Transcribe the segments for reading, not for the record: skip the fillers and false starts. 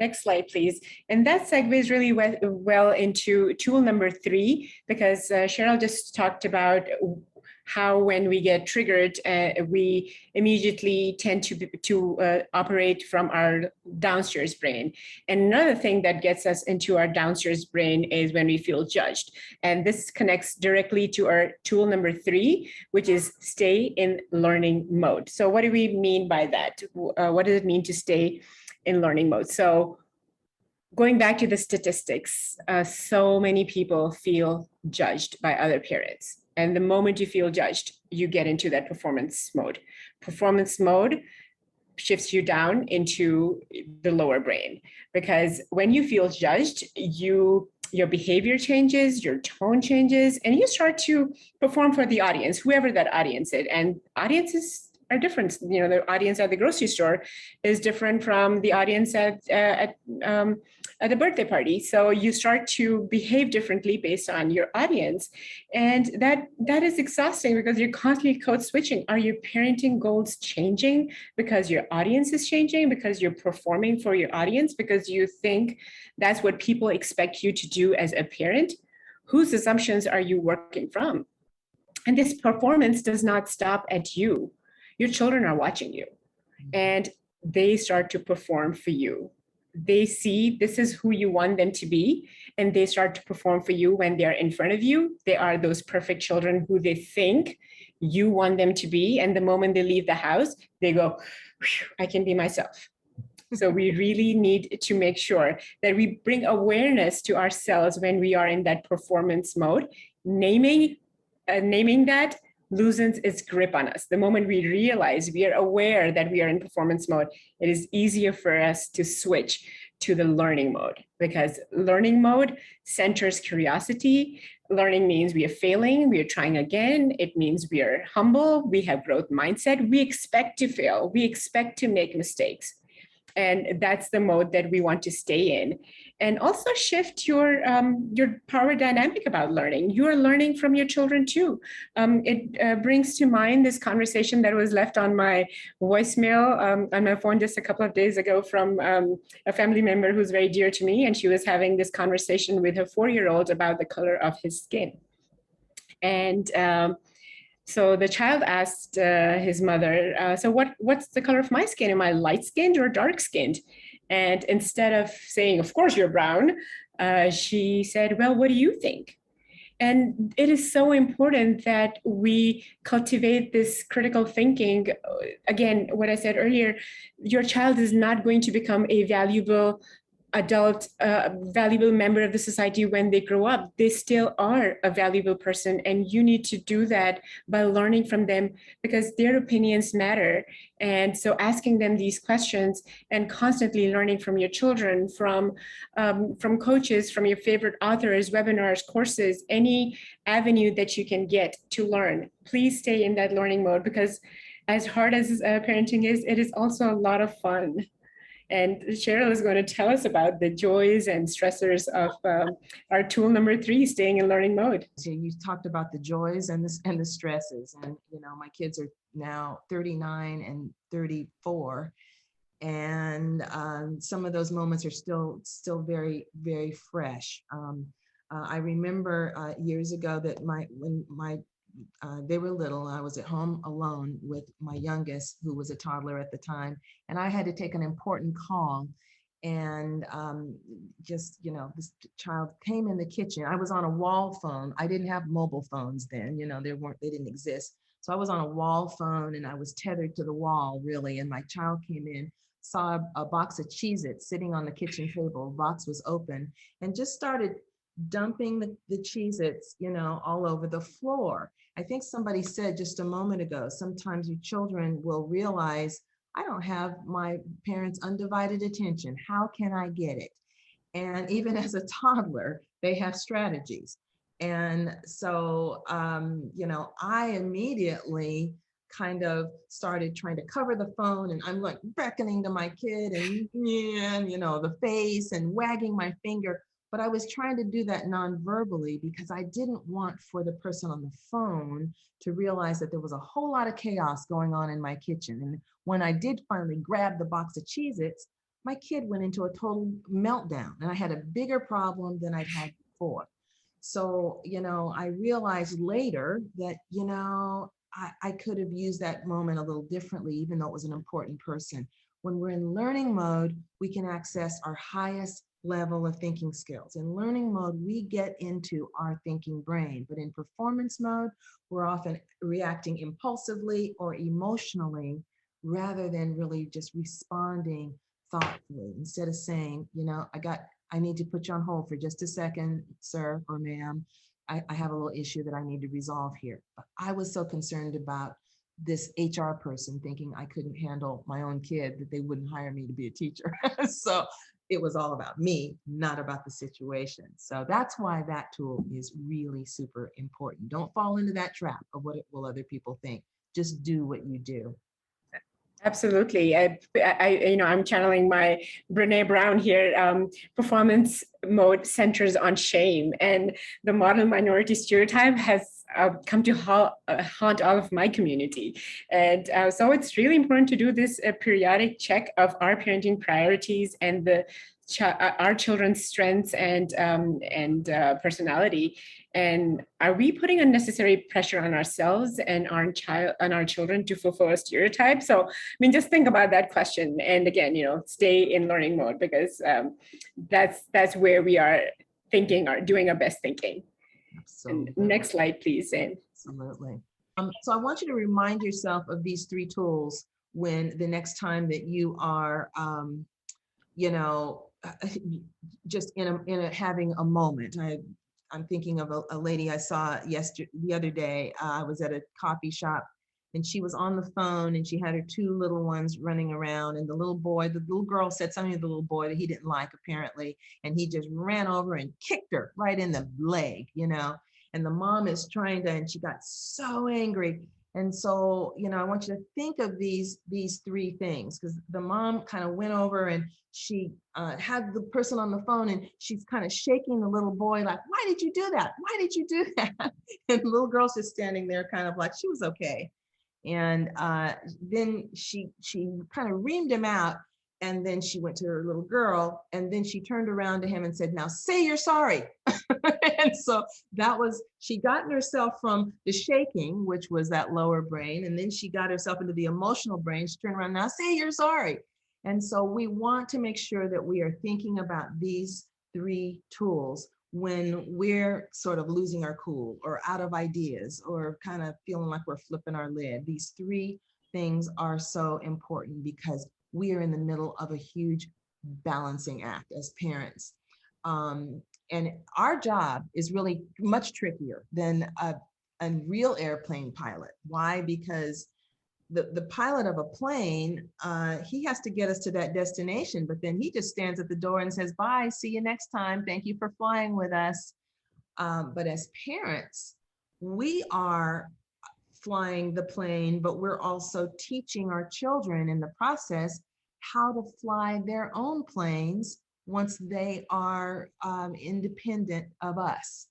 Next slide, please. And that segues really well into tool number 3, because Cheryl just talked about how when we get triggered, we immediately tend to operate from our downstairs brain. And another thing that gets us into our downstairs brain is when we feel judged. And this connects directly to our tool number 3, which is stay in learning mode. So what do we mean by that? What does it mean to stay in learning mode? So going back to the statistics, so many people feel judged by other parents. And the moment you feel judged, you get into that performance mode. Performance mode shifts you down into the lower brain, because when you feel judged, your behavior changes, your tone changes, and you start to perform for the audience, whoever that audience is. And audiences are different. You know, the audience at the grocery store is different from the audience at a birthday party. So you start to behave differently based on your audience, and that is exhausting because you're constantly code switching. Are your parenting goals changing because your audience is changing? Because you're performing for your audience? Because you think that's what people expect you to do as a parent? Whose assumptions are you working from? And this performance does not stop at you. Your children are watching you, and they start to perform for you. They see this is who you want them to be, and they start to perform for you when they're in front of you. They are those perfect children who they think you want them to be. And the moment they leave the house, they go, I can be myself. So we really need to make sure that we bring awareness to ourselves when we are in that performance mode. Naming that loosens its grip on us. The moment we realize, we are aware that we are in performance mode, it is easier for us to switch to the learning mode, because learning mode centers curiosity. Learning means we are failing, we are trying again. It means we are humble, we have growth mindset. We expect to fail, we expect to make mistakes. And that's the mode that we want to stay in. And also shift your power dynamic about learning. You are learning from your children too. It brings to mind this conversation that was left on my voicemail on my phone just a couple of days ago from a family member who's very dear to me. And she was having this conversation with her 4-year-old about the color of his skin. And so the child asked his mother, so what's the color of my skin? Am I light skinned or dark skinned? And instead of saying, of course you're brown, she said, well, what do you think? And it is so important that we cultivate this critical thinking. Again, what I said earlier, your child is not going to become a valuable adult, valuable member of the society when they grow up. They still are a valuable person, and you need to do that by learning from them, because their opinions matter. And so asking them these questions and constantly learning from your children, from coaches, from your favorite authors, webinars, courses, any avenue that you can get to learn. Please stay in that learning mode, because as hard as parenting is, it is also a lot of fun. And Cheryl is going to tell us about the joys and stressors of our tool number 3, staying in learning mode. So you talked about the joys and the stresses, and you know, my kids are now 39 and 34, and some of those moments are still very, very fresh. I remember years ago that when they were little, I was at home alone with my youngest, who was a toddler at the time, and I had to take an important call. And just, you know, this child came in the kitchen. I was on a wall phone. I didn't have mobile phones then, you know, they didn't exist. So I was on a wall phone, and I was tethered to the wall, really. And my child came in, saw a box of Cheez-Its sitting on the kitchen table. The box was open, and just started dumping the Cheez-Its, you know, all over the floor. I think somebody said just a moment ago, sometimes your children will realize, I don't have my parents' undivided attention. How can I get it? And even as a toddler, they have strategies. And so, you know, I immediately kind of started trying to cover the phone, and I'm like beckoning to my kid and you know, the face and wagging my finger. But I was trying to do that non-verbally, because I didn't want for the person on the phone to realize that there was a whole lot of chaos going on in my kitchen. And when I did finally grab the box of Cheez-Its, my kid went into a total meltdown and I had a bigger problem than I'd had before. So, I realized later that, I could have used that moment a little differently, even though it was an important person. When we're in learning mode, we can access our highest level of thinking skills. In learning mode, we get into our thinking brain, but in performance mode, we're often reacting impulsively or emotionally rather than really just responding thoughtfully. Instead of saying, I need to put you on hold for just a second, sir or ma'am. I have a little issue that I need to resolve here. But I was so concerned about this HR person thinking I couldn't handle my own kid that they wouldn't hire me to be a teacher. So it was all about me, not about the situation. So that's why that tool is really super important. Don't fall into that trap of what will other people think. Just do what you do. Absolutely. I'm channeling my Brene Brown here. Performance mode centers on shame, and the model minority stereotype has come to haunt all of my community. And so it's really important to do this periodic check of our parenting priorities and our children's strengths and personality. And are we putting unnecessary pressure on ourselves and on our children to fulfill a stereotype? So, just think about that question. And again, stay in learning mode, because that's where we are thinking or doing our best thinking. Absolutely. And next slide, please, Anne. Absolutely. So I want you to remind yourself of these 3 tools when the next time that you are, just in a having a moment. I'm thinking of a lady I saw the other day. I was at a coffee shop and she was on the phone and she had her 2 little ones running around, and the little girl said something to the little boy that he didn't like apparently, and he just ran over and kicked her right in the leg, and the mom is and she got so angry. And so, I want you to think of these 3 things, because the mom kind of went over and she had the person on the phone and she's kind of shaking the little boy like, why did you do that? Why did you do that? And the little girl's just standing there kind of like she was okay. And then she kind of reamed him out. And then she went to her little girl and then she turned around to him and said, now say you're sorry. And so she got herself from the shaking, which was that lower brain. And then she got herself into the emotional brain. She turned around, now say you're sorry. And so we want to make sure that we are thinking about these 3 tools when we're sort of losing our cool or out of ideas or kind of feeling like we're flipping our lid. These 3 things are so important because we are in the middle of a huge balancing act as parents. And our job is really much trickier than a real airplane pilot. Why? Because the pilot of a plane, he has to get us to that destination, but then he just stands at the door and says, bye, see you next time. Thank you for flying with us. But as parents, we are flying the plane, but we're also teaching our children in the process how to fly their own planes once they are independent of us.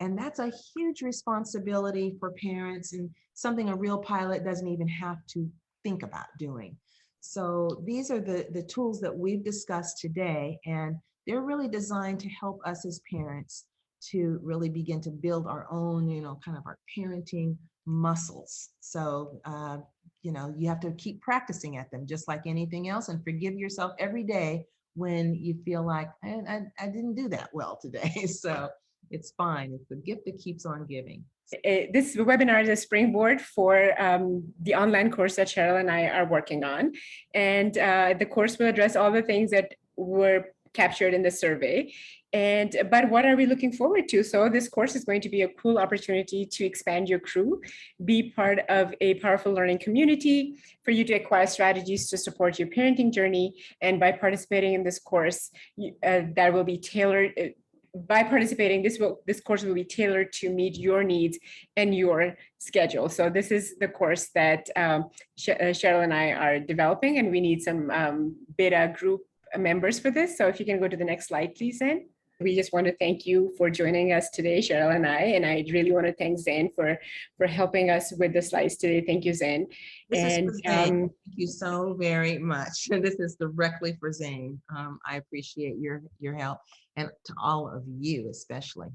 And that's a huge responsibility for parents and something a real pilot doesn't even have to think about doing. So these are the tools that we've discussed today, and they're really designed to help us as parents to really begin to build our own, kind of our parenting muscles. So, you have to keep practicing at them just like anything else, and forgive yourself every day when you feel like, I didn't do that well today. So it's fine. It's the gift that keeps on giving. This webinar is a springboard for the online course that Cheryl and I are working on. And the course will address all the things that were captured in the survey. But what are we looking forward to? So this course is going to be a cool opportunity to expand your crew, be part of a powerful learning community, for you to acquire strategies to support your parenting journey. And by participating in this course, that will be tailored. By participating, this course will be tailored to meet your needs and your schedule. So this is the course that Cheryl and I are developing, and we need some beta group members for this. So if you can go to the next slide, please, Anne. We just want to thank you for joining us today, Cheryl and I really want to thank Zane for helping us with the slides today. Thank you, Zane. This is And for Zane. Thank you so very much. This is directly for Zane. I appreciate your help, and to all of you especially.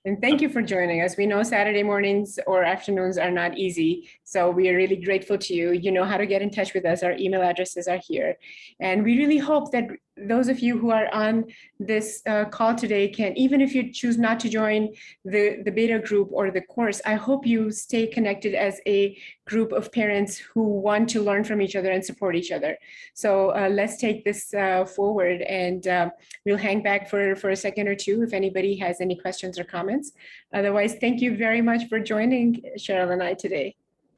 And thank you for joining us. We know Saturday mornings or afternoons are not easy, so we are really grateful to you. You know how to get in touch with us. Our email addresses are here. And we really hope that those of you who are on this call today can, even if you choose not to join the beta group or the course, I hope you stay connected as a group of parents who want to learn from each other and support each other. So let's take this forward, and we'll hang back for a second or two if anybody has any questions or comments. Otherwise, thank you very much for joining Cheryl and I today.